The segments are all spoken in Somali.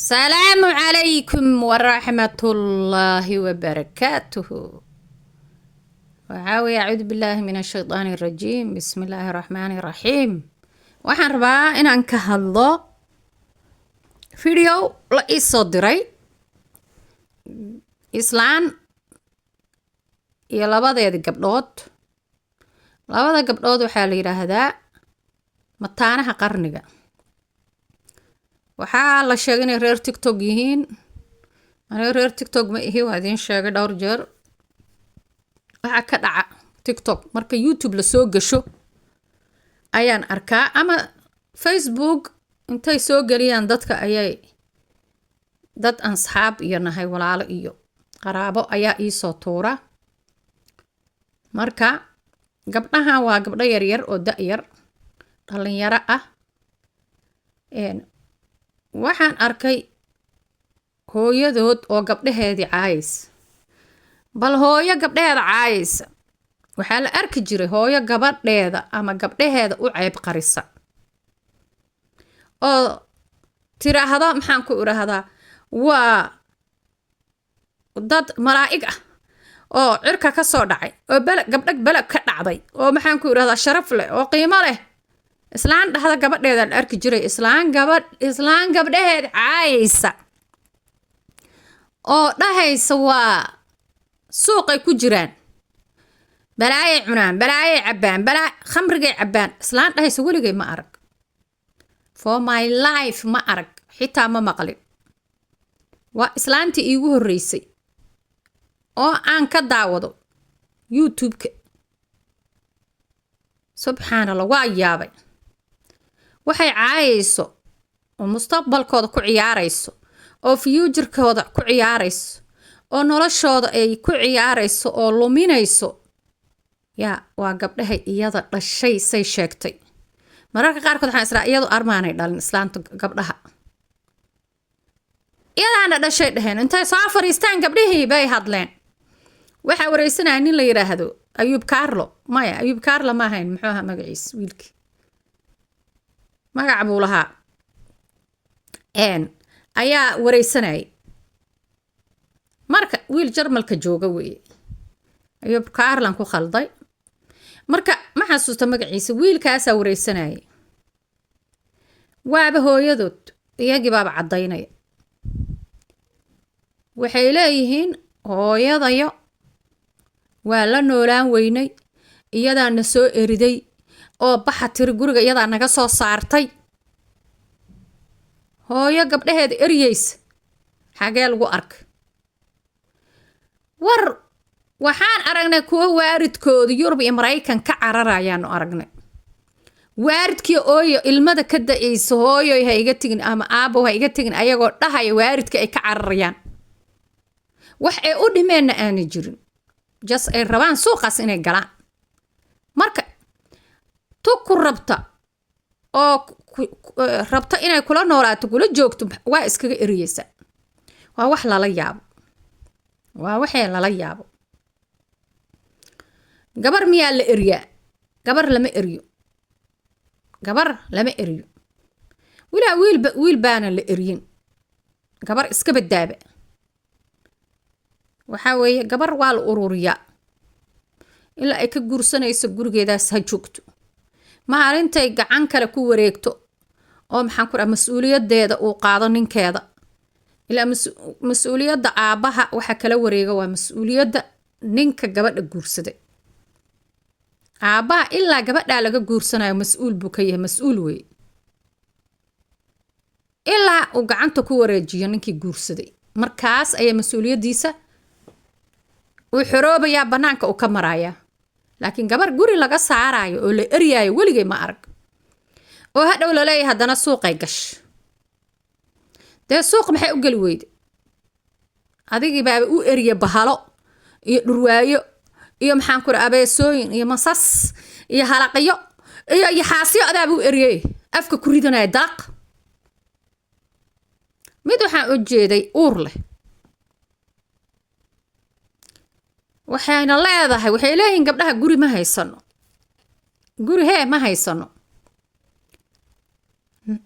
السلام عليكم ورحمة الله وبركاته. وعاوي أعوذ بالله من الشيطان الرجيم. بسم الله الرحمن الرحيم. waxaan rabaa inaan ka hadlo video la ii soo diray islaan iyo labadeeda gabdhood. labada gabdhood waxaa la yiraahdaa mataanaha qarniga. waxaa la sheegay inay reer TikTok yihiin. aniga reer TikTok ma ihi, waa idiin sheegay dhowr jeer. waxa ka dhaca TikTok marka YouTube la soo gasho ayaan arkaa, ama Facebook intay soo geliyaan dadka ayay dad asxaab iyo nahay walaalo iyo qaraabo ayaa ii soo tuura. marka gabdhahan waa gabdho yaryar oo da-yar dhalinyaro ah. waxaan arkay hooyadood oo gabdhaheedii caayis. bal hooyo gabdhaheeda caayisa, waxaa la arki jiray hooyo gabadheeda ama gabdhaheeda u ceeb qarisa oo tiraahdo, maxaan ku irahdaa, waa dad malaa'ig ah oo cirka ka soo dhacay oo gabdho belag ka dhacday oo maxaan ku irahdaa sharaf leh oo qiimo leh. islaan dhahda gabadheeda la arki jiray, islaan gabdhaheed caayisa oo dhahaysa waa suuqay ku jiraan, balaayay cunaan, balaayay cabbaan, khamrigay cabbaan. islaan dhahaysa weligay ma arag, for my life ma arag, xitaa ma maqlin. waa islaantii iigu horreysay oo aan ka daawado YouTube-ka. subxaanallah, waa yaabay. waxay caayayso oo mustaqbalkooda ku ciyaarayso oo future-kooda ku ciyaarayso oo noloshooda ay ku ciyaarayso oo luminayso, yaa waa gabdhahay iyada dhashay say sheegtay. mararka qaarkood waxaan israa iyadu armaanay dhalin islaanta gabdhaha, iyadaana dhashay dhaheen. intay soo fariistaan gabdhihii bay hadleen. waxaa wareysanaya nin la yiraahdo Ayub Carlo. maya, Ayub Carlo ma ahayn, muxuu ahaa magaciisa wiilkii, magac buu lahaa. ayaa wareysanayay. marka wiil Jarmalka jooga weeye. Ayub Carlo ku khalday. marka ma xasuusta magaciisa. wiilkaasaa wareysanayay. waaba hooyadood iyagii baaba caddaynaya. waxay leeyihiin hooyadayo waa la noolaan weynay, iyadaa na soo eriday oo baxa tiri guriga iyadaa naga soo saartay. hooyo gabdhaheeda eryeysa xagee lagu arkay? war waxaan aragnay kuwo waaridkooda Yurub iyo Maraykan ka cararayaanu aragnay. waaridkii ooyo ilmada ka da-aysa, hooyoy ha iga tegin ama aabo ha iga tegin, ayagoo dhahaya waaridka ay ka cararayaan. wax ay u dhimeenna aanay jirin, jas ay rabaan suuqaas inay galaan. marka ku rabta oo rabta inay kula noolaato, kula joogto, waa iskaga eriyeysa. waa wax lala yaabo, waa waxee lala yaabo. gabar miyaa la eriyaa? gabar lama eriyo, gabar lama eriyo. wiil baana la eriyin, gabar iska badaaba. waxaa weeye gabar waa la ururiyaa ilaa ay ka guursanayso gurigeedaas ha joogto. maalintay gacan kale ku wareegto oo maxaan ku dhaha mas-uuliyadeeda uu qaado ninkeeda. ilaa mas-uuliyadda aabbaha waxa kala wareega waa mas-uuliyadda ninka gabadha guursaday. aabbaha ilaa gabadhaa laga guursanayo mas-uul buu ka yahay, mas-uul weeye. ilaa uu gacanta ku wareejiyo ninkii guursaday, markaas ayaa mas-uuliyaddiisa uu xoroobayaa, bannaanka uu ka marayaa. laakiin gabar guri laga saarayo oo la eryaayo weligay ma arag. oo hadhow laleeyahay haddana suuqay gash. dee suuq maxay u geli weyde? adigii baaba u eriya bahalo iyo dhurwaayo iyo maxaan ku dhaha abeesooyin iyo masas iyo halaqyo iyo yaxaasyo adaaba u eriyey, afka ku ridanaya dalaq. mid waxaan u jeeday uur leh. waxayna leedahay, waxay leeyihiin gabdhaha guri ma haysano, guri hee ma haysano.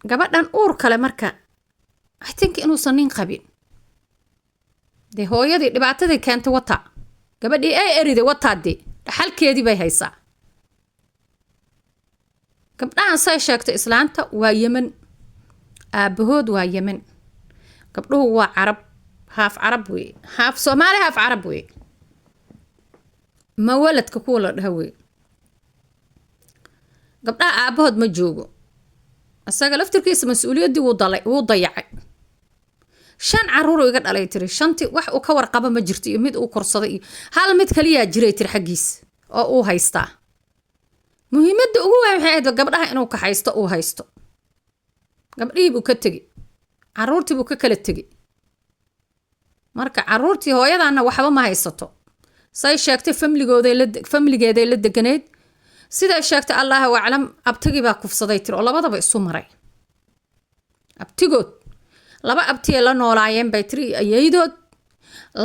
gabadhan uur kale marka I think inuusan nin qabin dee hooyadii dhibaatadii keentay wataa gabadhii ay eriday wataa dee dhaxalkeedii bay haysaa gabdhahan say sheegtay islaanta waa yemen aabahood waa yemen gabdhuhu waa carab haaf carab wey haaf soomaali haaf carab wey ma waladka kuwa la dhaha wey gabdhaha aabahood ma joogo asaga laftirkiisa mas-uuliyaddii wuu dayacay 5 caruur iga dhalay tiri 5 wax uu ka warqaba ma jirto iyo mid uu korsaday iyo hal mid kaliya jiray tiri xagiis oo uu haystaa muhiimadda ugu weyn waxay ahayd gabdhaha inuu ka haysto uu haysto gabdhihii buu ka tegey caruurtii buu ka kala tegey marka caruurtii hooyadaana waxba ma haysato say sheegtay famligeeday la deganeyd siday sheegtay allahu aclam abtigii baa kufsaday tiri oo labadaba isu maray abtigood 2 abtiyay la noolaayeen bay tiri ayaydood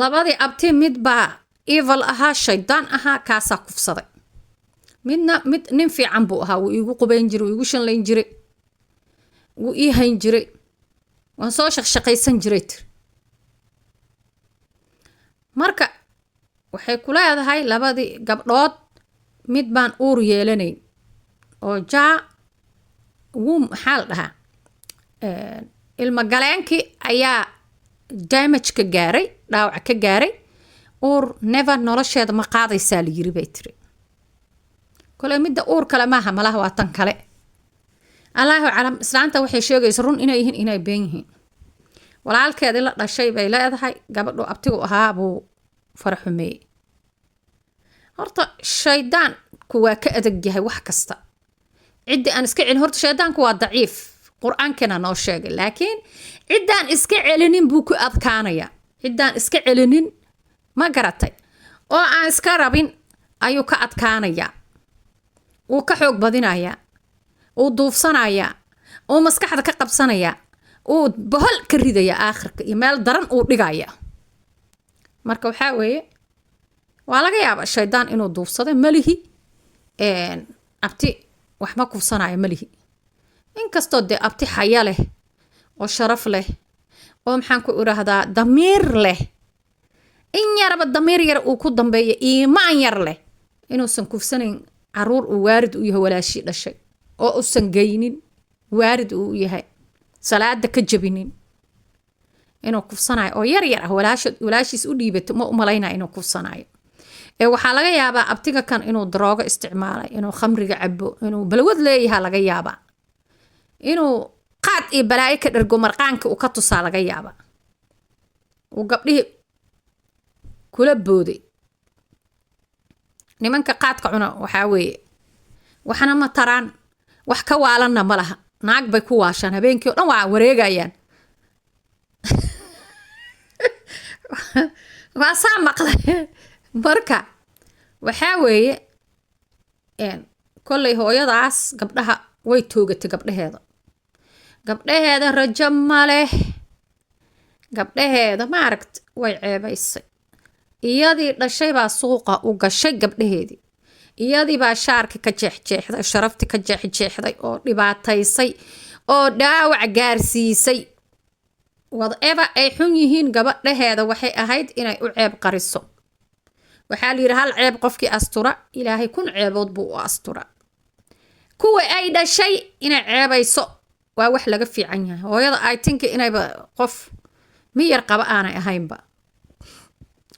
labadii abti mid baa evil ahaa shaydaan ahaa kaasaa kufsaday mid nin fiican buu ahaa wuu iigu qubayn jiray wuu iigu shanlayn jiray wuu ii hayn jiray waan soo shaqshaqaysan jiray tiri marka waxay ku leedahay labadii gabdhood mid baan uur yeelanayn oo maxaa la dhahaa ilma galeenkii ayaa damage ka gaaray dhaawac ka gaaray uur never nolosheeda ma qaadaysaa la yiri bay tiri kole midda uur kale maaha malaha waa tan kale allahu calam islaanta waxay sheegaysa run inay yihiin inay been yihiin walaalkeedii la dhashay bay leedahay gabadhu abtigu ahaa buu faraxumeeyey horta shaydaanku waa ka adag yahay wax kasta ciddii aan iska celin horta shaydaanku waa daciif qur-aankana noo sheegay laakiin ciddaan iska celinin buu ku adkaanaya ciddaan iska celinin ma garatay oo aan iska rabin ayuu ka adkaanayaa wuu ka xoog badinayaa uu duufsanayaa uu maskaxda ka qabsanayaa uu bohol ka ridayaa aakhirka iyo meel daran uu dhigaya marka waxaa weeye waa laga yaabaa shaydaan inuu duufsaday malihi abti wax ma kufsanayo malihi inkastoo dee abti xaya leh oo sharaf leh oo maxaan ku idhaahdaa damiir leh in yaraba damiir yar uu ku dambeeyo iimaan yar leh inuusan kufsanayn caruur uu waarid u yahay walaashii dhashay oo usan geynin waarid uu yahay salaada ka jabinin inuu kufsanayo oo yar yar ah walaashiis u dhiibato ma u malaynaa inuu kufsanayo ee waxaa laga yaabaa abtiga kan inuu daroogo isticmaalay inuu khamriga cabo inuu balwad leeyahay laga yaabaa inuu qaad iyo balaayo ka dhargo marqaanka uu ka tusaa laga yaabaa uu gabdhihii kula booday nimanka qaadka cuna waxaa weeye waxna ma taraan wax ka waalanna ma laha naag bay ku waashaan habeenkii oo dhan waa wareegayaan waa saa maqlay marka waxaa weeye kolley hooyadaas gabdhaha way toogatay gabdhaheeda rajo ma leh gabdhaheeda maaragt way ceebaysay iyadii dhashay baa suuqa u gashay gabdhaheedii iyadii baa shaarka ka jeexjeexday sharafti ka jeexjeexday oo dhibaataysay oo dhaawac gaarsiisay whatever ay xun yihiin gabadhaheeda waxay ahayd inay u ceeb qariso waxaa la yidhi hal ceeb qofkii astura ilaahay 1 ceebood buu u astura kuwa ay dhashay inay ceebayso waa wax laga fiican yahay hooyada I think inayba qof miyar qaba aanay ahaynba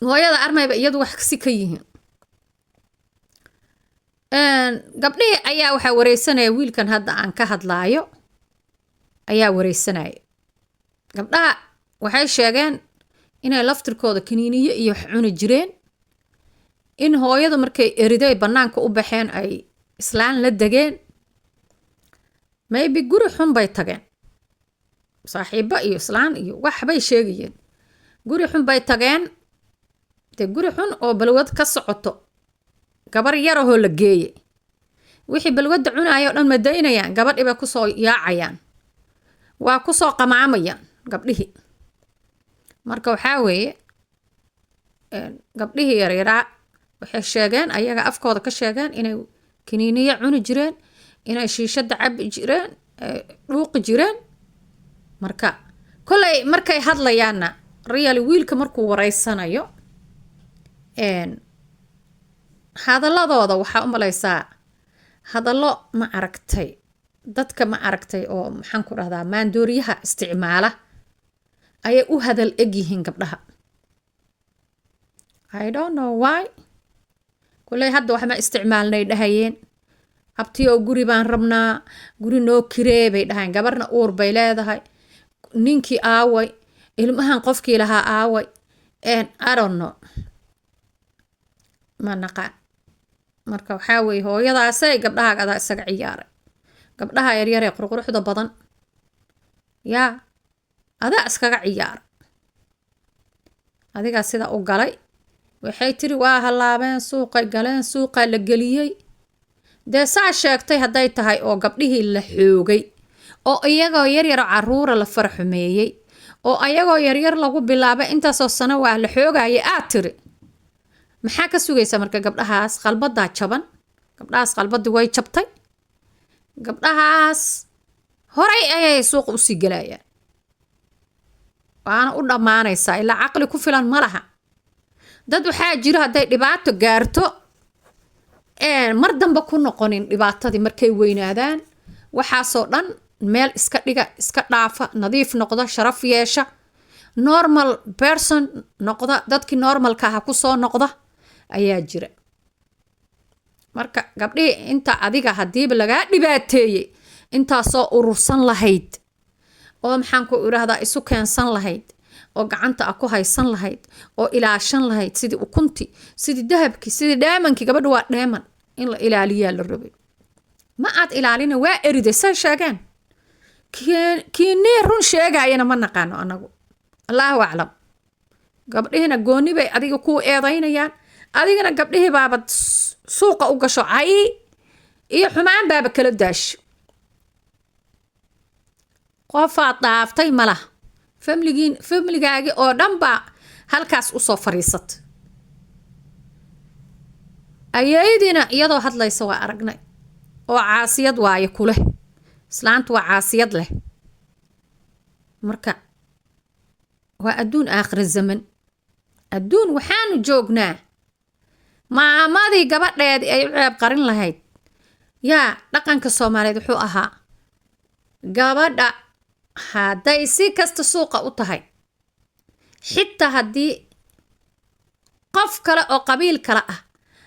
hooyada armayba iyadu wax si ka yihiin gabdhihii ayaa waxaa wareysanaya wiilkan hadda aan ka hadlaayo ayaa wareysanaya gabdhaha waxay sheegeen inay laftirkooda kaniiniyo iyo wax cuni jireen in hooyada markay eriday bannaanka u baxeen ay islaan la degeen maybe guri xun bay tageen saaxiibo iyo islaan iyo waxbay sheegayeen guri xun bay tageen dee guri xun oo balwad ka socoto gabar yarahoo la geeyey wixii balwadda cunaaya o dhan ma daynayaan gabadhii bay kusoo yaacayaan waa kusoo qamaamayaan gabdhihii marka waxaa weeye gabdhihii yaryaraa waxay sheegeen ayaga afkooda ka sheegeen inay kaniiniyo cuni jireen inay shiishada cabi jireen dhuuqi jireen marka kolay markay hadlayaanna really wiilka markuu wareysanayo hadalladooda waxaa u malaysaa hadallo ma aragtay dadka ma aragtay oo maxaan ku dhahdaa maandooriyaha isticmaala ayay u hadal eg yihiin gabdhaha. I don't know why. kolay hadda wax ma isticmaalnay dhahayeen, abtiyoo guri baan rabnaa, guri noo kiree bay dhahayn, gabarna uur bay leedahay, ninkii aaway, ilmahan qofkii lahaa aaway, I don't know, ma naqaan. marka waxaa weeye hooyadaasay gabdhaha adaa isaga ciyaaray, gabdhaha yaryar ee qurquruxda badan yaa adaa iskaga ciyaaray, adigaa sida u galay. waxay tiri waa halaabeen, suuqay galeen, suuqaa la geliyey. dee saa sheegtay hadday tahay oo gabdhihii la xoogay oo iyagoo yaryar caruura la farxumeeyey oo ayagoo yaryar lagu bilaabay intaasoo sano waa la xoogayay aad tiri, maxaa ka sugaysa marka? gabdhahaas qalbadaa jaban, gabdhahaas qalbadii way jabtay, gabdhahaas horay ayay suuqa usii galayaan, waana u dhammaanaysaa ilaa caqli ku filan ma laha. dad waxaa jiro hadday dhibaato gaarto mar damba ku noqonin dhibaatadii markay weynaadaan, waxaasoo dhan meel iska dhiga, iska dhaafa, nadiif noqda, sharaf yeesha, normal person noqda, dadkii normalka aha kusoo noqda ayaa jira. marka gabdhihii inta adiga hadiiba lagaa dhibaateeyey intaasoo urursan lahayd oo maxaan ku idhaahdaa isu keensan lahayd oo gacanta a ku haysan lahayd oo ilaashan lahayd sidii ukunti, sidii dahabkii, sidii dheemankii. gabadha waa dheeman in la ilaaliyaa la rabay, ma aad ilaalina, waa eriday say sheegeen. kiinii run sheegayana ma naqaano anagu, allaahu aclam. gabdhihina gooni bay adiga ku eedaynayaan, adigana gabdhihii baaba suuqa u gasho cay iyo xumaan baaba kala daasho. qofaad dhaaftay malaha, famligaagii oo dhan baa halkaas usoo fariisata. ayeeyadiina iyadoo hadlaysa waa aragnay oo caasiyad waaye kuleh, islaantu waa caasiyad leh. marka waa adduun aakhira zaman, adduun waxaanu joognaa maamadii gabadheedii ay u ceeb qarin lahayd. yaa dhaqanka soomaaliyeed wuxuu ahaa gabadha hadday si kasta suuqa u tahay, xitaa haddii qof kale oo qabiil kale ah,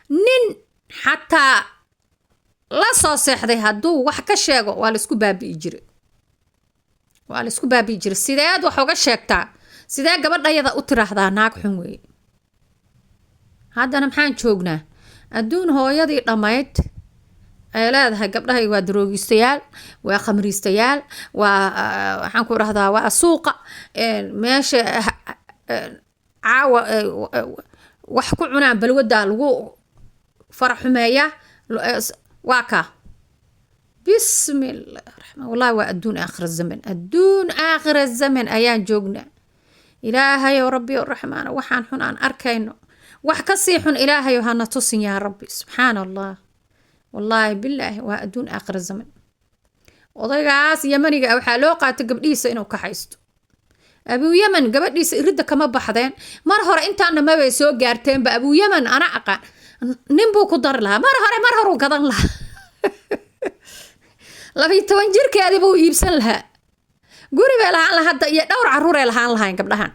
nin xataa la soo seexday hadduu wax ka sheego waa laisku baabi'i jiray, waa laisku baabi'i jiray. sideed wax uga sheegtaa? sidee gabadhayada u tiraahdaa naag xun weeye? haddana maxaan joognaa adduun hooyadii dhammayd ay leedahay gabdhahay waa daroogistayaal, waa khamriistayaal, waa waxaan ku idhahdaa waa suuqa meesha caawa wax ku cunaan balwaddaa lagu faraxumeeyaa. waa kaa bismillah raxmaan, wallahi waa adduun aakhira zaman, adduun aakhira zaman ayaan joognaa. ilaahayow rabbiyow raxmaano, waxaan xun aan arkayno wax kasii xun ilaahayow hana tusin yaa rabbi, subxaana allah. wallaahi bilaahi waa adduun aakhira zaman. odaygaas yamaniga waxaa loo qaatay gabdhihiisa inuu ka haysto. abuu yaman gabadhiisa iridda kama baxdeen, mar hore intaana mabay soo gaarteenba. abuu yaman ana aqaan, nin buu ku dari lahaa, mar horuu gadan lahaa 12 jirkeedii buu iibsan lahaa, guri bay lahaan lahaa hadda iyo dhowr caruuray lahaan lahayn gabdhahan.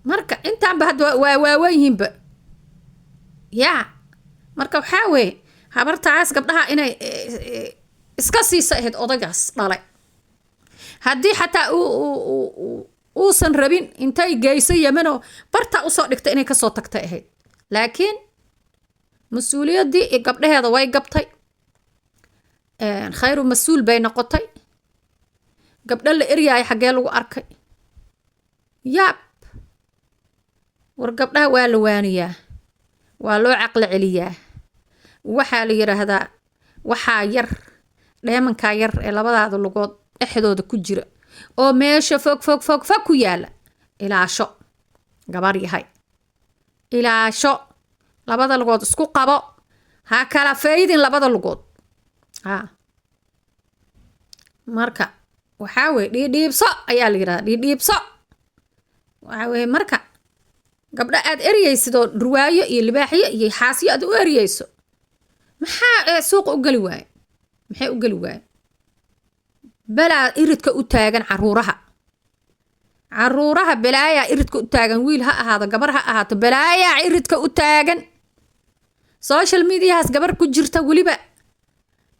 marka intaanba hadda waa waaweynyihiinba. yaa marka waxaa weeye habartaas gabdhaha inay iska siisa ahayd odaygaas dhalay. haddii xataa uusan rabin intay geyso yemanoo barta usoo dhigtay inay kasoo tagtay ahayd, laakiin mas-uuliyaddii gabdhaheeda way gabtay. khayru mas-uul bay noqotay. gabdho la eryaaya xaggee lagu arkay? yaab, war gabdhaha waa la waaniyaa, waa loo caqli celiyaa. waxaa la yiraahdaa waxaa yar, dheemankaa yar ee labadaada lugood dhexdooda ku jira oo meesha fog ku yaala, ilaasho gabar yahay, ilaasho. labada lugood isku qabo, ha kala faydin labada lugood. marka waxaa weye dhiidhiibso ayaa la yidhahdaa dhiidhiibso waxaa weye marka gabdha aad eryaysid oo dhurwaayo iyo libaaxyo iyo xaasyo aad u eryayso maxaa suuqa u geli waaye maxay u geli waaye balaa iridka u taagan caruuraha balaayaa iridka u taagan wiil ha ahaado gabar ha ahaato balaayaa iridka u taagan social mediahaas gabar ku jirta weliba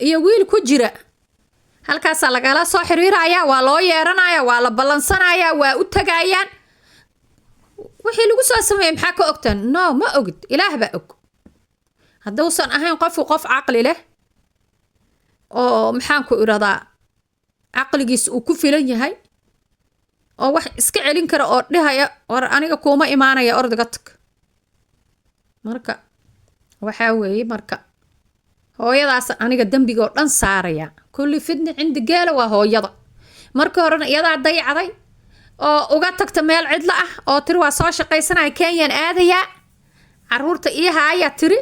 iyo wiil ku jira halkaasaa lagala soo xiriirayaa waa loo yeeranayaa waa la ballansanayaa waa u tagayaan wixii lagu soo sameeyey maxaa ka ogtaan no ma ogid ilaah baa og hadduusan ahayn qofku qof caqli leh oo maxaan ku idhahdaa caqligiis uu ku filan yahay oo wax iska celin kara oo dhihaya war aniga kuuma imaanaya ordaga tag marka waxaa weeye marka hooyadaas aniga dembigoo dhan saaraya kulli fidni cindi geela waa hooyada marka horena iyadaa dayacday oo uga tagta meel cidlo ah oo tiri waa soo shaqaysanaya kenyan aadayaa caruurta iyaha ayaa tiri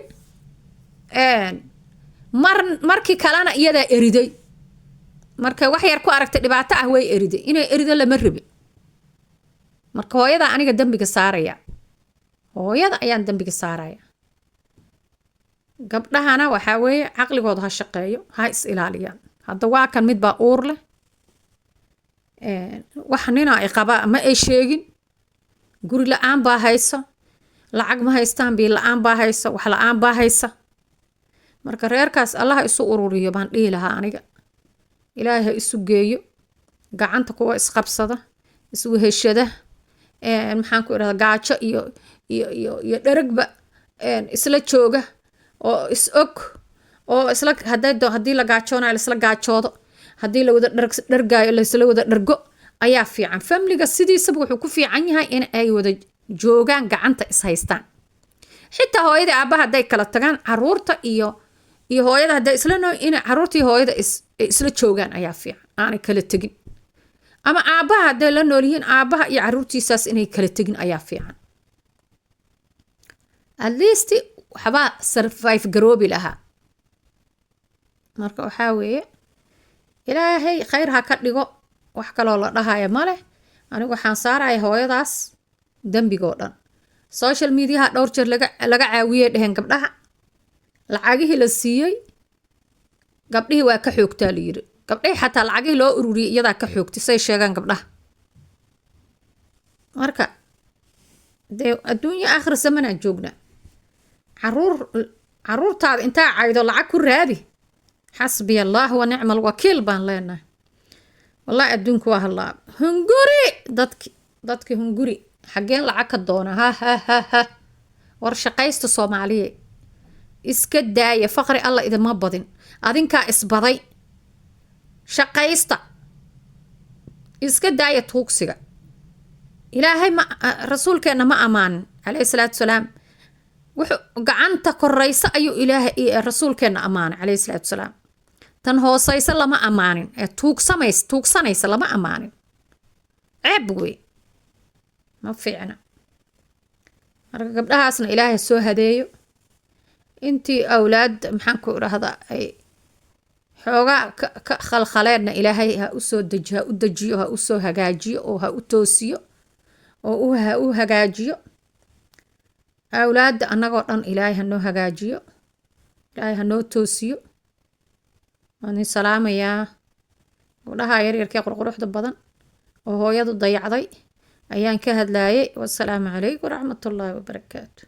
markii kalena iyadaa eriday marka wax yar ku aragtay dhibaato ah way eriday inay erido lama rabi marka hooyada aniga dembiga saaraya hooyada ayaan dembiga saaraya gabdhahana waxaa weeye caqligooda ha shaqeeyo ha is ilaaliyaan hadda waa kan mid baa uur leh wax nina ay qabaa ma ay sheegin guri la-aan baa hayso lacag ma haystaan bii la-aan baa hayso wax la-aan baa haysa marka reerkaas allaha isu ururiyo baan dhihi lahaa aniga ilaahay ha isu geeyo gacanta kuwa isqabsada isweheshada maxaan ku idhahdaa gaajo iyo dheragba isla jooga oo is og oo isla haddii la gaajoonayo laisla gaajoodo haddii la wada dhargaayo laisla wada dhargo ayaa fiican famliga sidiisaba wuxuu ku fiican yahay in ay wada joogaan gacanta is haystaan xitaa hooyadii aabbaha hadday kala tagaan caruurta iyo hooyada hadday isla in caruurta iyo hooyada isla joogaan ayaa fiican aanay kala tegin ama aabbaha hadday la nool yihiin aabbaha iyo caruurtiisaas inay kala tegin ayaa fiican at least waxbaa survive garoobi lahaa marka waxaa weeye ilaahay khayr ha ka dhigo wax kaloo la dhahaya maleh anigu waxaan saaraya hooyadaas dembigoo dhan social mediaha dhowr jeer laga caawiyey dheheen gabdhaha lacagihii la siiyey gabdhihii waa ka xoogtaa la yiri gabdhihii xataa lacagihii loo ururiyey iyadaa ka xoogtay say sheegaan gabdhaha marka dee adduunyo aakhir zamanaan joognaa caruurtaada intaa caydo lacag ku raadi xasbiya allah wa nicma alwakiil baan leenahay wallahi adduunku waa hallaaba hunguri dadki hunguri xaggeen lacag ka doona ha war shaqaysta soomaaliye iska daaya faqri alla idima badin adinkaa isbaday shaqaysta iska daaya tuugsiga ilaahay rasuulkeenna ma amaanin calayhi salaatu wasalaam wuxuu gacanta koraysa ayuu ilaahay rasuulkeenna ammaanay calayhi salaatu wasalaam tan hoosaysa lama ammaanin ee tuugsanaysa lama ammaanin ceeb wey ma fiicna marka gabdhahaasna ilaahay soo hadeeyo intii awlaad maxaan ku idhahdaa ay xoogaa ka khalkhaleedna ilaahay ha usoo dejiyo ha u dejiyo ha usoo hagaajiyo oo ha u toosiyo oo ha u hagaajiyo awlaadda annagoo dhan ilaahay hanoo hagaajiyo ilaahay hanoo toosiyo waan idin salaamayaa gabdhaha yaryarkee qurquruxda badan oo hooyadu dayacday ayaan ka hadlaayay wasalaamu calaykum waraxmatullaahi wabarakaatu